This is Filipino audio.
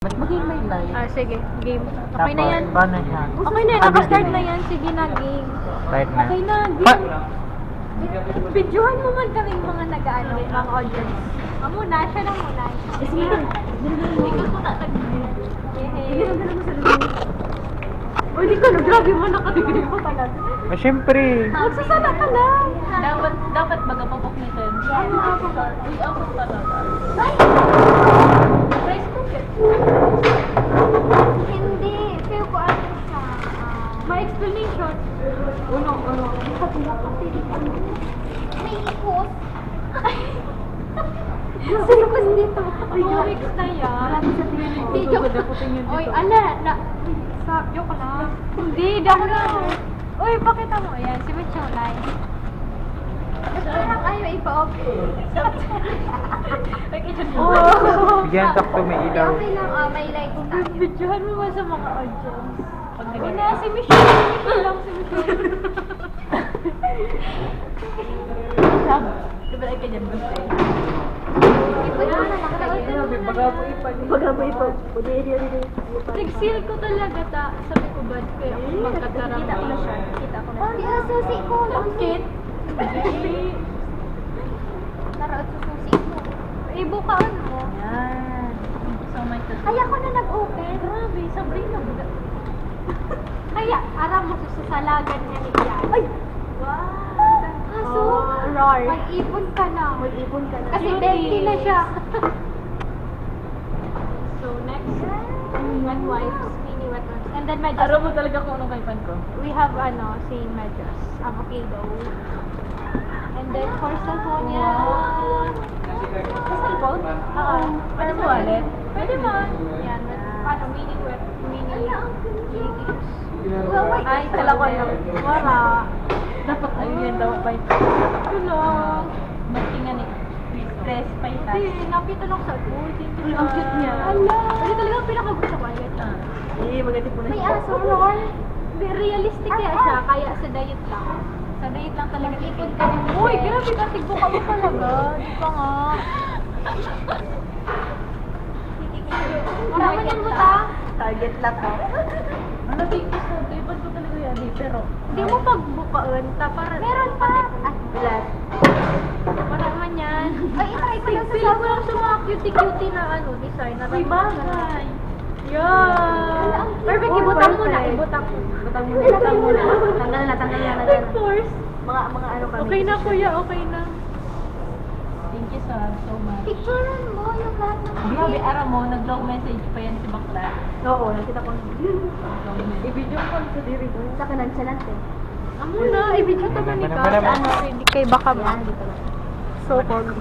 Ba't maging may light? Sige, game. Okay na yan. Paano siya? Okay na yan, naka-start na yan. Sige na, game. Start na. Okay na, game. Videohan mo man kaming mga nag-ano, mga audience. Muna, siya lang muna. Sige. Ikaw ko tatagin. Uy, di ka na, grabe mo, nakatigil ko talaga. Siyempre. Magsasala ka lang. Dapat baga papaknitin. Uy, ako talaga. Rice cooker. Hindi. Feel ko ano siya. May explanation. Uno. May ikot. Sirkus dito. Mix na yan. Hindi, joke. Uy, ala. Joke lang. Hindi, joke lang. Uy, pakita mo. Ayan, si Mitch yung line. Parang ayaw ipa-off. Bigyan sakto may ilaw. Okay lang, may light tayo. Videohan mo ba sa mga audience? Pag Uy na, si Michelle. Si Michelle. Diba ay kanya gusto eh? Nag-seal ko talaga ta. Sabi ko ba, kaya ako magkakaroon. Kita ko na siya. Ang susi ko. Bakit? Tara, sususi ko. Ibukaan mo. Yan. So may tas. Kaya ko na nag-open. Grabe, Sabrina. Kaya, aram mo susalagan niya ni Yan. Ay! Wow! Kaso, roar. mag-ipon ka na. Kasi 20 na siya. So, next, wet wipes, mini wet wipes. And then medyas. Araw mo talaga kung anong kaipan ko. We have, same medyas. Avocado. And then, for cellphone niya. Sa cellphone? Oo. Ano mo ulit? Pwede mo. Yan. Mini wet, mini gigs. Ay, tala ko yun. Wala. Dapat ayun yan daw pa ito. Tulong. Matingan ni stress pa ito. Hindi, nakita lang sa food. Uy, ang cute niya. Ala. Kasi talaga ang pinakagusto ko. Maganda po na May aso, Roar. Realistic kaya siya, kaya sa diet lang. Sa diet lang talaga. Ipon ka ng uy, grabe ka, tigbo ka mo talaga. Di pa nga. Marami yan mo ta. Target lang to. Ano, thank you so much. Ipan ko talaga yan eh, pero... Hindi mo pagbukaan ta para... Meron pa. Bilas. Para naman yan. Ay, itry ko lang sa sabi. Ko lang sa mga cutie-cutie na design. Na Uy, bagay. Yan. Perfect, ibutang mo na. Ibutang mo. Butang mo na. Tanggal na. Of course. Mga ano kami. Okay na kuya, okay na. Thank you so much. Picturean mo yung lahat ng Grabe, araw mo, nag-long message pa yan si Bakla. Oo, nakita ko. I-video call sa diri ko. Sa kanan siya natin. Amo na, i-video ka ba ni Ka? Wala, wala. Sa hindi kay baka ba? So, pog.